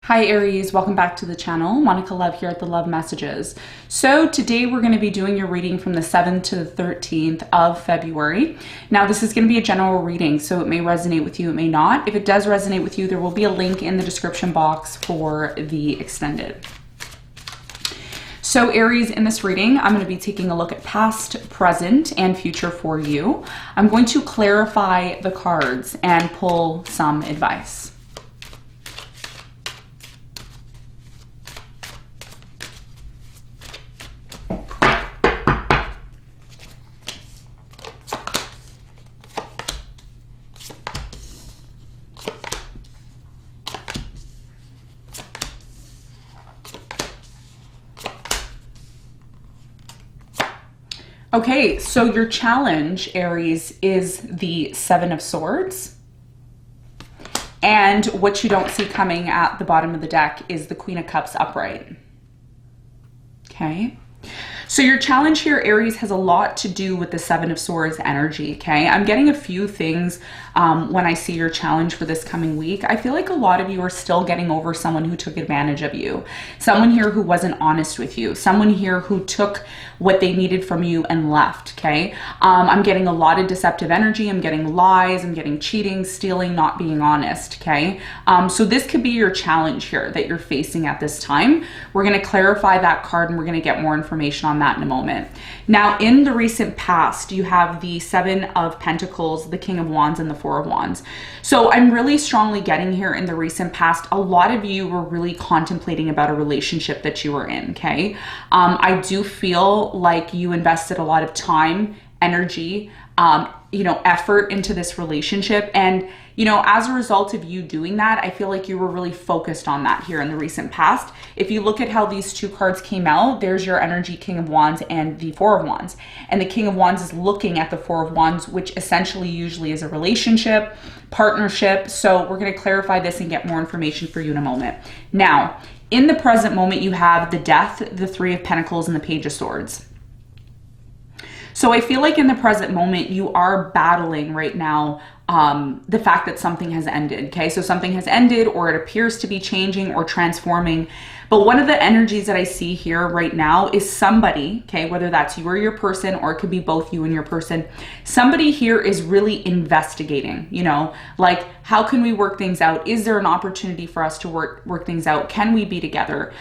Hi Aries, welcome back to the channel. Monica Love here at the Love Messages. So today we're going to be doing your reading from the 7th to the 13th of February. Now this is going to be a general reading, so it may resonate with you, it may not. If it does resonate with you, there will be a link in the description box for the extended. So Aries, in this reading, I'm going to be taking a look at past, present, and future for you. I'm going to clarify the cards and pull some advice. Okay, so your challenge, Aries, is the Seven of Swords. And what you don't see coming at the bottom of the deck is the Queen of Cups upright. Okay. So your challenge here, Aries, has a lot to do with the Seven of Swords energy, okay? I'm getting a few things when I see your challenge for this coming week. I feel like a lot of you are still getting over someone who took advantage of you. Someone here who wasn't honest with you. Someone here who took what they needed from you and left, okay? I'm getting a lot of deceptive energy. I'm getting lies. I'm getting cheating, stealing, not being honest, okay? So this could be your challenge here that you're facing at this time. We're going to clarify that card and we're going to get more information on that in a moment. Now, in the recent past, you have the Seven of Pentacles, the King of Wands, and the Four of Wands. So I'm really strongly getting here in the recent past, a lot of you were really contemplating about a relationship that you were in, okay? I do feel like you invested a lot of time, energy, effort into this relationship. And, as a result of you doing that, I feel like you were really focused on that here in the recent past. If you look at how these two cards came out, there's your energy, King of Wands and the Four of Wands. And the King of Wands is looking at the Four of Wands, which essentially usually is a relationship, partnership. So we're going to clarify this and get more information for you in a moment. Now, in the present moment, you have the Death, the Three of Pentacles, and the Page of Swords. So I feel like in the present moment, you are battling right now the fact that something has ended, okay? So something has ended, or it appears to be changing or transforming. But one of the energies that I see here right now is somebody, okay, whether that's you or your person, or it could be both you and your person, somebody here is really investigating, like, how can we work things out? Is there an opportunity for us to work things out? Can we be together?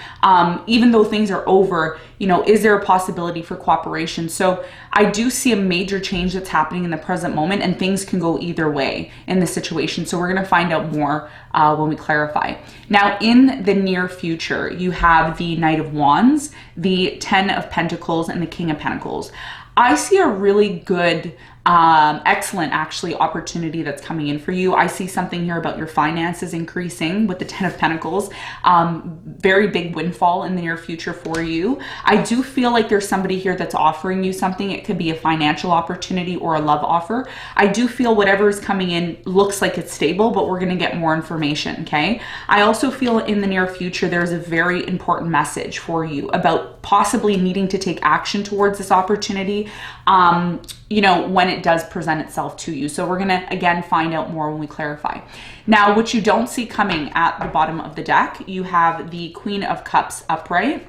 Even though things are over, is there a possibility for cooperation? So I do see a major change that's happening in the present moment, and things can go either way in the situation. So we're going to find out more when we clarify. Now, in the near future, you have the Knight of Wands, the Ten of Pentacles, and the King of Pentacles. I see a really good, excellent actually opportunity that's coming in for you. I see something here about your finances increasing with the Ten of Pentacles. Very big windfall in the near future for you. I do feel like there's somebody here that's offering you something. It could be a financial opportunity or a love offer. I do feel whatever is coming in looks like it's stable, but we're going to get more information, okay? I also feel in the near future there's a very important message for you about possibly needing to take action towards this opportunity, when it does present itself to you. So we're going to, again, find out more when we clarify. Now, what you don't see coming at the bottom of the deck, you have the Queen of Cups upright,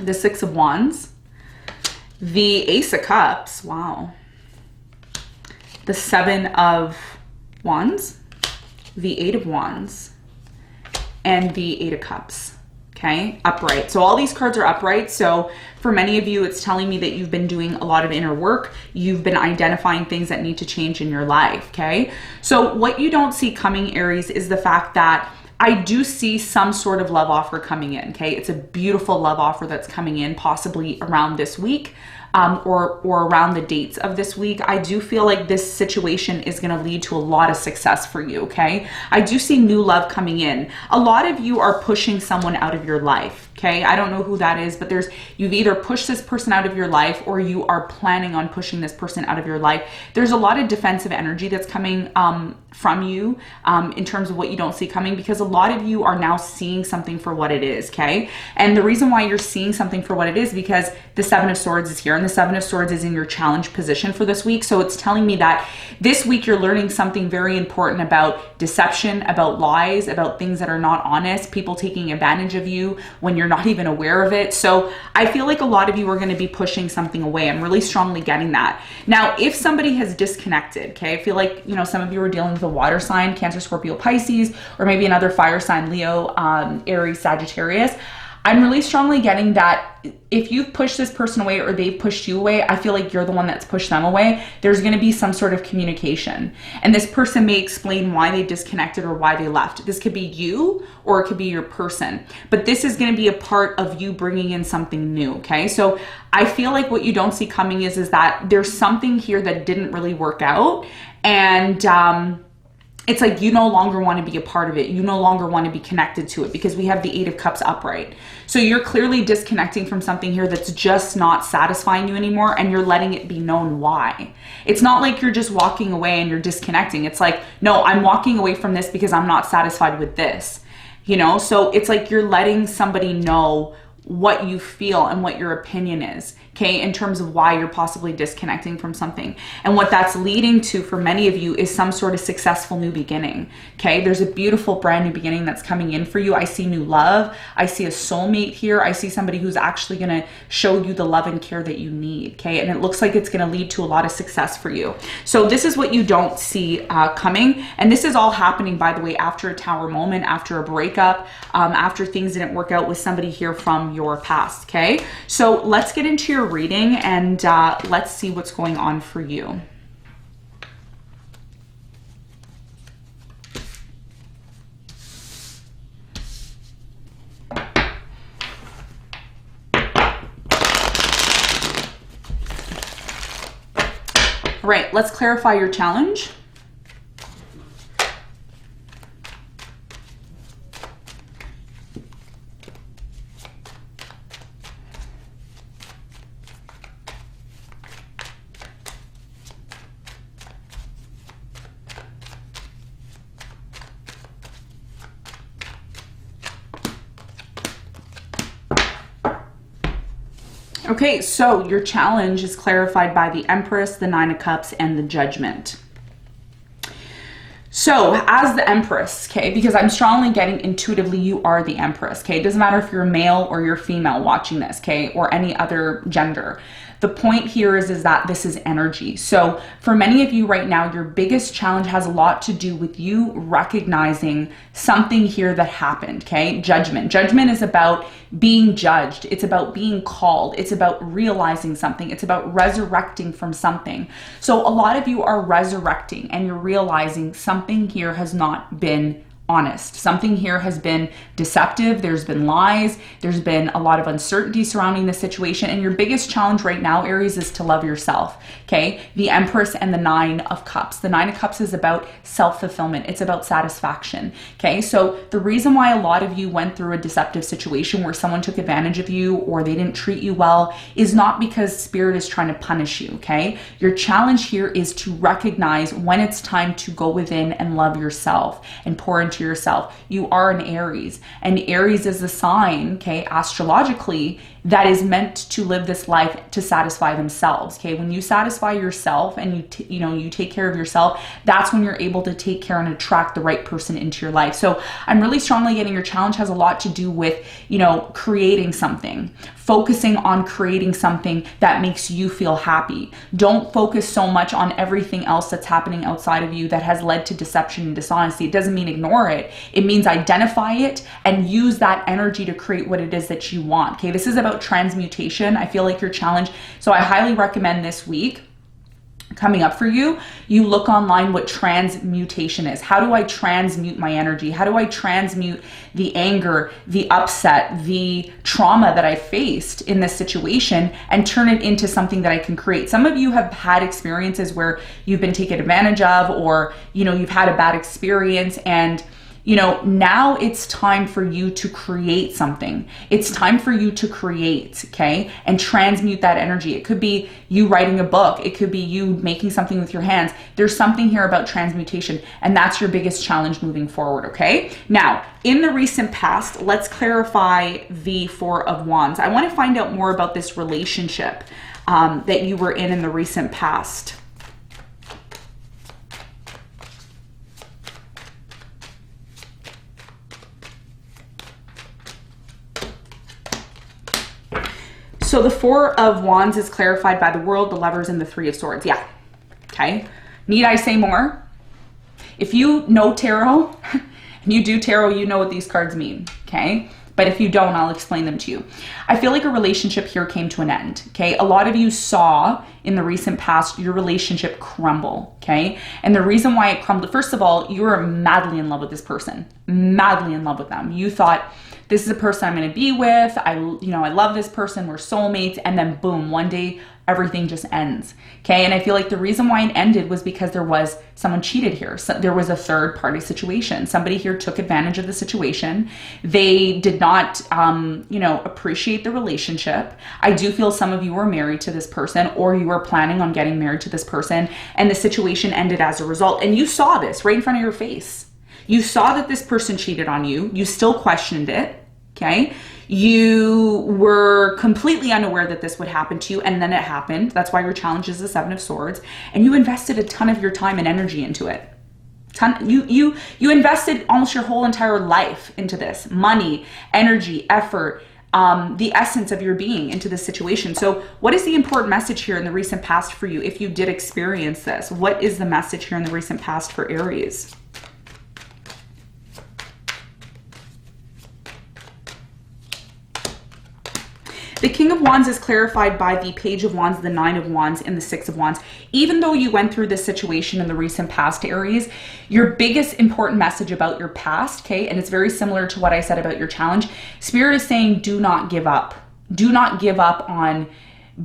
the Six of Wands, the Ace of Cups, wow, the Seven of Wands, the Eight of Wands, and the Eight of Cups. Okay, upright. So all these cards are upright. So for many of you, it's telling me that you've been doing a lot of inner work. You've been identifying things that need to change in your life. Okay, so what you don't see coming, Aries, is the fact that I do see some sort of love offer coming in. Okay, it's a beautiful love offer that's coming in, possibly around this week. Or around the dates of this week. I do feel like this situation is going to lead to a lot of success for you, okay? I do see new love coming in. A lot of you are pushing someone out of your life, okay? I don't know who that is, but you've either pushed this person out of your life or you are planning on pushing this person out of your life. There's a lot of defensive energy that's coming from you in terms of what you don't see coming, because a lot of you are now seeing something for what it is, okay? And the reason why you're seeing something for what it is because the Seven of Swords is here. and the Seven of Swords is in your challenge position for this week. So it's telling me that this week you're learning something very important about deception, about lies, about things that are not honest, people taking advantage of you when you're not even aware of it. So I feel like a lot of you are going to be pushing something away. I'm really strongly getting that. Now, if somebody has disconnected, okay, I feel like, you know, some of you are dealing with a water sign, Cancer, Scorpio, Pisces, or maybe another fire sign, Leo, Aries, Sagittarius. I'm really strongly getting that if you've pushed this person away or they've pushed you away, I feel like you're the one that's pushed them away. There's going to be some sort of communication. And this person may explain why they disconnected or why they left. This could be you or it could be your person. But this is going to be a part of you bringing in something new, okay? So I feel like what you don't see coming is that there's something here that didn't really work out. And it's like you no longer want to be a part of it. You no longer want to be connected to it because we have the Eight of Cups upright. So you're clearly disconnecting from something here that's just not satisfying you anymore, and you're letting it be known why. It's not like you're just walking away and you're disconnecting. It's like, no, I'm walking away from this because I'm not satisfied with this, you know? So it's like you're letting somebody know what you feel and what your opinion is, okay, in terms of why you're possibly disconnecting from something. And what that's leading to for many of you is some sort of successful new beginning, okay? There's a beautiful brand new beginning that's coming in for you. I see new love. I see a soulmate here. I see somebody who's actually going to show you the love and care that you need, okay? And it looks like it's going to lead to a lot of success for you. So this is what you don't see coming. And this is all happening, by the way, after a Tower moment, after a breakup, after things didn't work out with somebody here from your past, okay? So let's get into your reading and let's see what's going on for you. All right, let's clarify your challenge. Okay, so your challenge is clarified by the Empress, the Nine of Cups, and the Judgment. So as the Empress, okay, because I'm strongly getting intuitively you are the Empress, okay? It doesn't matter if you're male or you're female watching this, okay, or any other gender. The point here is that this is energy. So for many of you right now, your biggest challenge has a lot to do with you recognizing something here that happened, okay? Judgment. Judgment is about being judged. It's about being called. It's about realizing something. It's about resurrecting from something. So a lot of you are resurrecting and you're realizing something here has not been honest. Something here has been deceptive. There's been lies. There's been a lot of uncertainty surrounding the situation. And your biggest challenge right now, Aries, is to love yourself. Okay. The Empress and the Nine of Cups. The Nine of Cups is about self-fulfillment. It's about satisfaction. Okay. So the reason why a lot of you went through a deceptive situation where someone took advantage of you or they didn't treat you well is not because Spirit is trying to punish you. Okay. Your challenge here is to recognize when it's time to go within and love yourself and pour into yourself. You are an Aries, and Aries is a sign, okay, astrologically, that is meant to live this life to satisfy themselves. Okay, when you satisfy yourself and you take care of yourself, that's when you're able to take care and attract the right person into your life. So I'm really strongly getting your challenge has a lot to do with, creating something, focusing on creating something that makes you feel happy. Don't focus so much on everything else that's happening outside of you that has led to deception and dishonesty. It doesn't mean ignore it. It means identify it and use that energy to create what it is that you want. Okay, this is about transmutation. I feel like your challenge. So I highly recommend this week coming up for you, you look online what transmutation is. How do I transmute my energy? How do I transmute the anger, the upset, the trauma that I faced in this situation and turn it into something that I can create? Some of you have had experiences where you've been taken advantage of, or, you've had a bad experience, and now it's time for you to create something. It's time for you to create, okay? And transmute that energy. It could be you writing a book. It could be you making something with your hands. There's something here about transmutation, and that's your biggest challenge moving forward, okay? Now, in the recent past, let's clarify the Four of Wands. I want to find out more about this relationship that you were in the recent past. So the Four of Wands is clarified by the World, the Lovers, and the Three of Swords. Yeah. Okay. Need I say more? If you know tarot and you do tarot, you know what these cards mean. Okay. But if you don't, I'll explain them to you. I feel like a relationship here came to an end. Okay. A lot of you saw in the recent past your relationship crumble. Okay. And the reason why it crumbled, first of all, you were madly in love with this person, madly in love with them. You thought, this is a person I'm going to be with. I love this person. We're soulmates. And then boom, one day everything just ends. Okay. And I feel like the reason why it ended was because there was someone cheated here. So there was a third party situation. Somebody here took advantage of the situation. They did not, appreciate the relationship. I do feel some of you were married to this person, or you were planning on getting married to this person, and the situation ended as a result. And you saw this right in front of your face. You saw that this person cheated on you. You still questioned it. Okay. You were completely unaware that this would happen to you. And then it happened. That's why your challenge is the Seven of Swords. And you invested a ton of your time and energy into it. You invested almost your whole entire life into this. Money, energy, effort, the essence of your being into this situation. So what is the important message here in the recent past for you if you did experience this? What is the message here in the recent past for Aries? The King of Wands is clarified by the Page of Wands, the Nine of Wands, and the Six of Wands. Even though you went through this situation in the recent past, Aries, your biggest important message about your past, okay, and it's very similar to what I said about your challenge, Spirit is saying do not give up. Do not give up on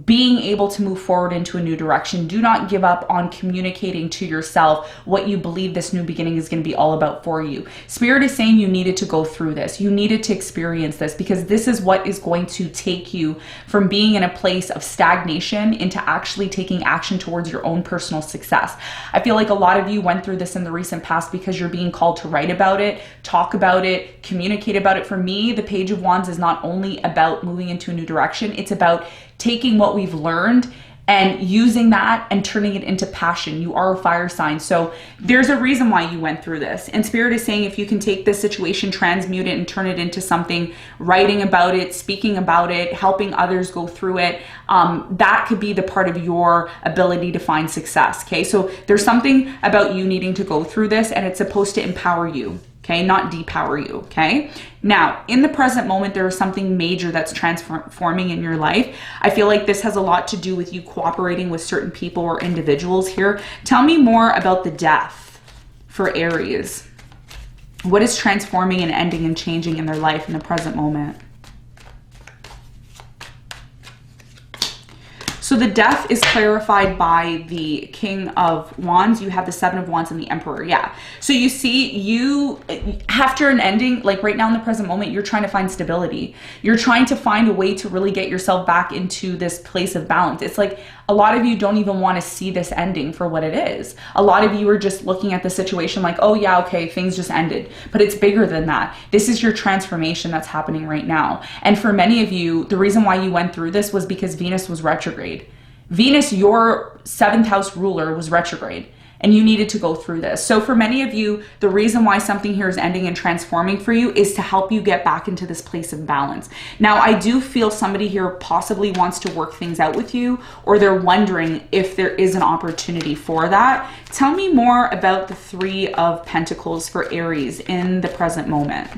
being able to move forward into a new direction. Do not give up on communicating to yourself what you believe this new beginning is going to be all about for you. Spirit is saying you needed to go through this. You needed to experience this, because this is what is going to take you from being in a place of stagnation into actually taking action towards your own personal success. I feel like a lot of you went through this in the recent past because you're being called to write about it, talk about it, communicate about it. For me, the Page of Wands is not only about moving into a new direction, it's about taking what we've learned and using that and turning it into passion. You are a fire sign. So there's a reason why you went through this. And Spirit is saying if you can take this situation, transmute it, and turn it into something, writing about it, speaking about it, helping others go through it, that could be the part of your ability to find success. Okay, so there's something about you needing to go through this, and it's supposed to empower you. Okay, not depower you. Okay, now in the present moment, there is something major that's transforming in your life. I feel like this has a lot to do with you cooperating with certain people or individuals here. Tell me more about the Death for Aries. What is transforming and ending and changing in their life in the present moment? So the Death is clarified by the King of Wands. You have the Seven of Wands and the Emperor. Yeah. So you see, you, after an ending, like right now in the present moment, you're trying to find stability. You're trying to find a way to really get yourself back into this place of balance. It's like a lot of you don't even want to see this ending for what it is. A lot of you are just looking at the situation like, oh yeah, okay, things just ended. But it's bigger than that. This is your transformation that's happening right now. And for many of you, the reason why you went through this was because Venus was retrograde. Venus, your 7th house ruler, was retrograde, and you needed to go through this. So for many of you, the reason why something here is ending and transforming for you is to help you get back into this place of balance. Now, I do feel somebody here possibly wants to work things out with you, or they're wondering if there is an opportunity for that. Tell me more about the Three of Pentacles for Aries in the present moment.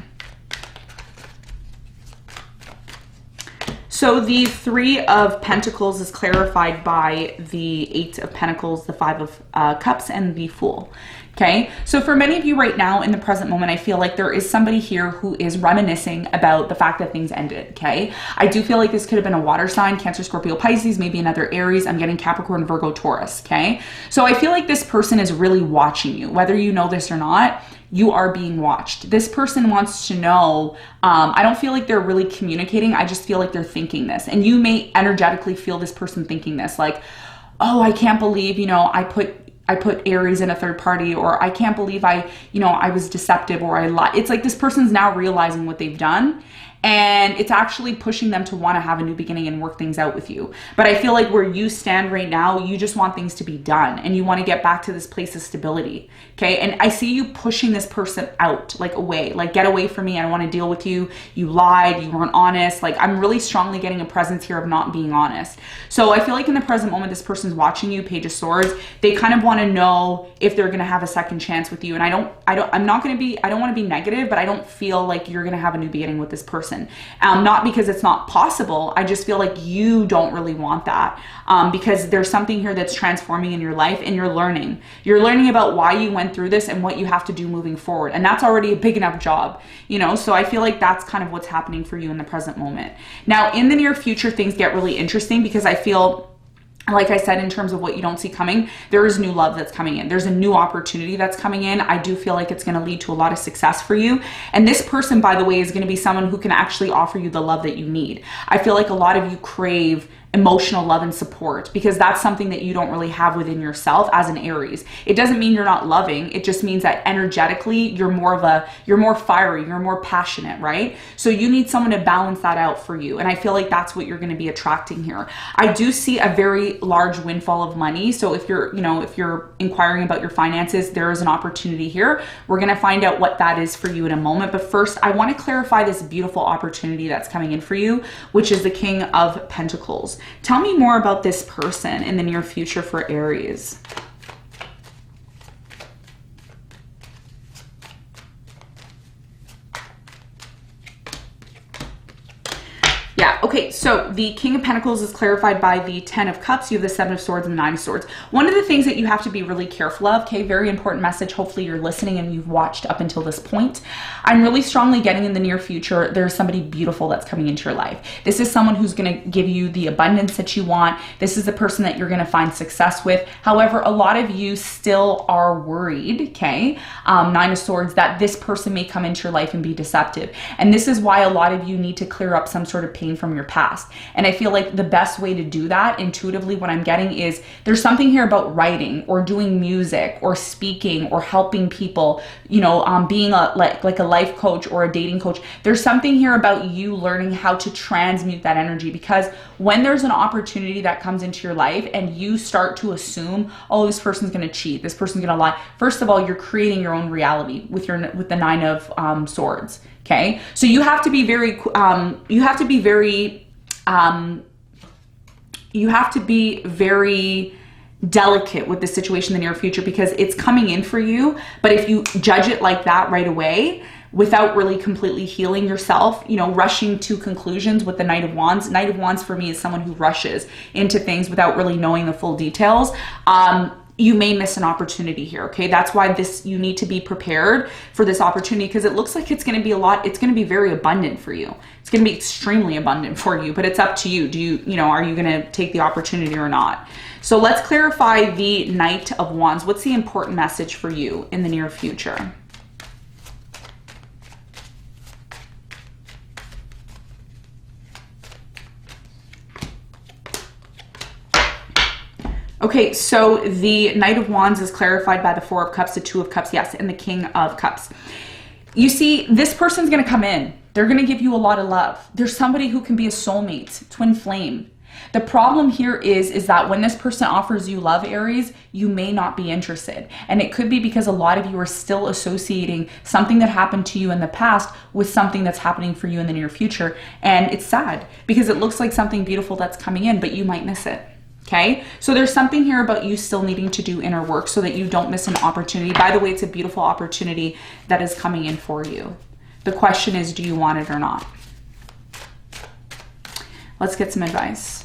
So the Three of Pentacles is clarified by the Eight of Pentacles, the Five of Cups, and the Fool. Okay, so for many of you right now in the present moment, I feel like there is somebody here who is reminiscing about the fact that things ended. Okay, I do feel like this could have been a water sign, Cancer, Scorpio, Pisces, maybe another Aries. I'm getting Capricorn, Virgo, Taurus. Okay, so I feel like this person is really watching you, whether you know this or not. You are being watched. This person wants to know, I don't feel like they're really communicating. I just feel like they're thinking this. And you may energetically feel this person thinking this, like, oh, I can't believe, I put Aries in a third party, or I can't believe I was deceptive, or I lied. It's like this person's now realizing what they've done, and it's actually pushing them to want to have a new beginning and work things out with you. But I feel like where you stand right now, you just want things to be done and you want to get back to this place of stability. Okay. And I see you pushing this person out, like away, like get away from me. I don't want to deal with you. You lied. You weren't honest. Like I'm really strongly getting a presence here of not being honest. So I feel like in the present moment, this person's watching you, Page of Swords. They kind of want to know if they're going to have a second chance with you. And I don't want to be negative, but I don't feel like you're going to have a new beginning with this person. Not because it's not possible. I just feel like you don't really want that. Because there's something here that's transforming in your life and you're learning. You're learning about why you went through this and what you have to do moving forward. And that's already a big enough job, you know? So I feel like that's kind of what's happening for you in the present moment. Now, in the near future, things get really interesting because I feel, like I said, in terms of what you don't see coming, there is new love that's coming in. There's a new opportunity that's coming in. I do feel like it's going to lead to a lot of success for you. And this person, by the way, is going to be someone who can actually offer you the love that you need. I feel like a lot of you crave emotional love and support because that's something that you don't really have within yourself as an Aries. It doesn't mean you're not loving. It just means that energetically you're more fiery, you're more passionate, right? So you need someone to balance that out for you. And I feel like that's what you're going to be attracting here. I do see a very large windfall of money. So if you're inquiring about your finances, there is an opportunity here. We're going to find out what that is for you in a moment. But first, I want to clarify this beautiful opportunity that's coming in for you, which is the King of Pentacles. Tell me more about this person in the near future for Aries. Yeah, okay, so the King of Pentacles is clarified by the 10 of Cups. You have the 7 of Swords and the 9 of Swords. One of the things that you have to be really careful of, okay, very important message. Hopefully you're listening and you've watched up until this point. I'm really strongly getting in the near future, there's somebody beautiful that's coming into your life. This is someone who's going to give you the abundance that you want. This is the person that you're going to find success with. However, a lot of you still are worried, okay, 9 of Swords, that this person may come into your life and be deceptive. And this is why a lot of you need to clear up some sort of pain from your past. And I feel like the best way to do that intuitively, what I'm getting is there's something here about writing or doing music or speaking or helping people, you know, being like a life coach or a dating coach. There's something here about you learning how to transmute that energy, because when there's an opportunity that comes into your life and you start to assume, oh, this person's going to cheat, this person's going to lie. First of all, you're creating your own reality with the 9 of Swords. Okay, so you have to be very delicate with the situation in the near future, because it's coming in for you. But if you judge it like that right away, without really completely healing yourself, you know, rushing to conclusions with the Knight of Wands. Knight of Wands for me is someone who rushes into things without really knowing the full details. You may miss an opportunity here, okay? That's why you need to be prepared for this opportunity, because it looks like it's going to be it's going to be very abundant for you. It's going to be extremely abundant for you, but it's up to you. Are you going to take the opportunity or not? So let's clarify the Knight of Wands. What's the important message for you in the near future? Okay, so the Knight of Wands is clarified by the 4 of Cups, the 2 of Cups, yes, and the King of Cups. You see, this person's going to come in. They're going to give you a lot of love. There's somebody who can be a soulmate, twin flame. The problem here is that when this person offers you love, Aries, you may not be interested. And it could be because a lot of you are still associating something that happened to you in the past with something that's happening for you in the near future. And it's sad because it looks like something beautiful that's coming in, but you might miss it. Okay, so there's something here about you still needing to do inner work so that you don't miss an opportunity. By the way, it's a beautiful opportunity that is coming in for you. The question is, do you want it or not? Let's get some advice.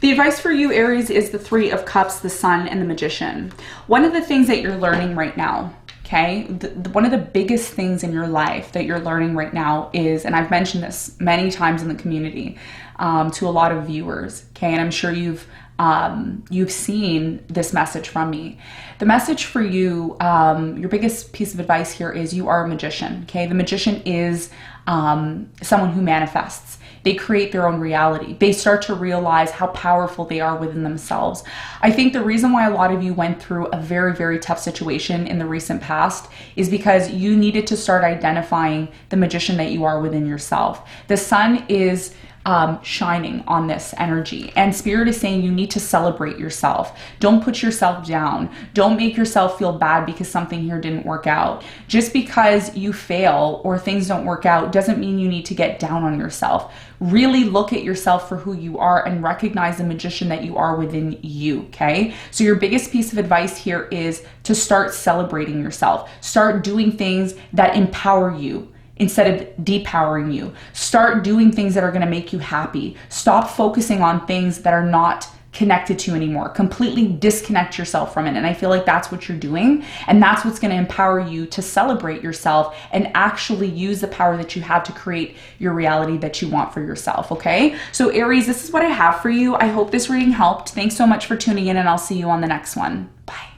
The advice for you, Aries, is the 3 of Cups, the Sun, and the Magician. One of the things that you're learning right now, okay, one of the biggest things in your life that you're learning right now is, and I've mentioned this many times in the community to a lot of viewers, okay, and I'm sure you've you've seen this message from me. The message for you, your biggest piece of advice here is you are a magician, okay? The magician is someone who manifests. They create their own reality. They start to realize how powerful they are within themselves. I think the reason why a lot of you went through a very, very tough situation in the recent past is because you needed to start identifying the magician that you are within yourself. The sun is shining on this energy, and Spirit is saying you need to celebrate yourself. Don't put yourself down. Don't make yourself feel bad because something here didn't work out. Just because you fail or things don't work out doesn't mean you need to get down on yourself. Really look at yourself for who you are and recognize the magician that you are within you, okay? So your biggest piece of advice here is to start celebrating yourself. Start doing things that empower you instead of depowering you. Start doing things that are going to make you happy. Stop focusing on things that are not connected to you anymore. Completely disconnect yourself from it. And I feel like that's what you're doing. And that's what's going to empower you to celebrate yourself and actually use the power that you have to create your reality that you want for yourself. Okay. So Aries, this is what I have for you. I hope this reading helped. Thanks so much for tuning in, and I'll see you on the next one. Bye.